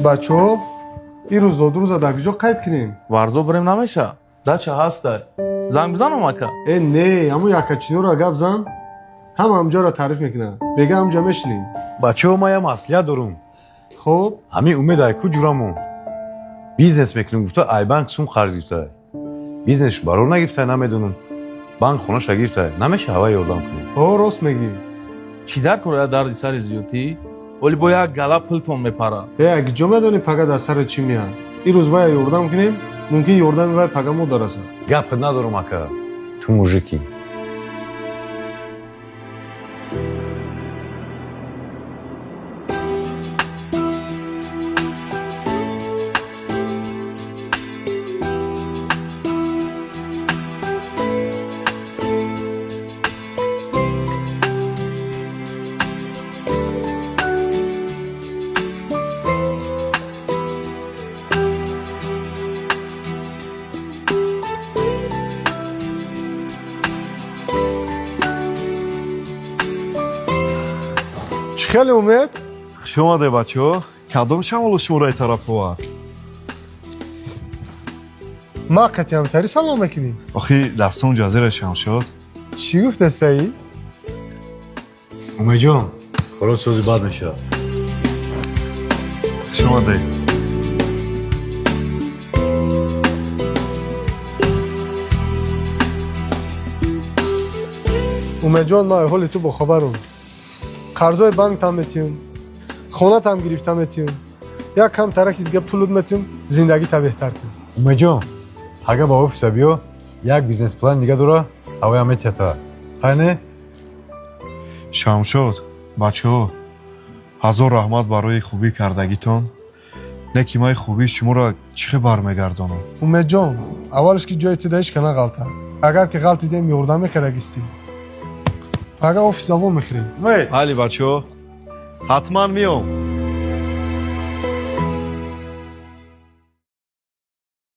بچه‌ها این روزا دو روز در کجا قید کنیم؟ ورزو بریم نمیشه. دچه هسته. زنگ بزنم اکا. نه اما یکچینو را گپ زن همجا را تعریف میکنه بگه همجا میشنیم. بچه‌ها ما یه مسئله دارم. خب همین امید ای کجورامون بیزنس میکنیم گفته ای بانک سوم قرض گرفته بیزنسش برور نگرفته نمیدونم بانک خونش گرفته نمیشه هوا یاردم کنیم. راست میگی. چی در کنه دردی سر زیوتی؟ ولی با یک گلا پلتون میپره. اگه جا میدونی پگه در سر چی میاد این روز وای یوردم کنیم ممکن یوردم وای پگه مو درسه. گپ ندارم اکا تو موژیکی. خیلی امید شما ده بچه ها کدام شمال شما رای طرف ها ما قطعی تری سلام میکنیم. آخی دستان جزیره شم شد چی گفته سعی؟ امید جان خلاص سوزی بعد میشه. شما ده امید جان ما حال تو با خبرم قرضای بانک تام میتیم خونه تام گرفتم میتیم یک کم ترکی دیگه پولود میتیم زندگی تا بهتر کنیم. امید جان اگه با آفیس بیا یک بیزنس پلان دیگه داره هوای همه چطور خیلی شم شد بچه ها هزار رحمت برای خوبی کردگیتان نکی مای خوبی شما را چی برمیگردانم. امید جان اولش که جای تدایش کنه غلطه اگر که غلطی دیم یوردم میکردگیستی اگر آفیس دوام میخریم. علی بچه ها حتما میام.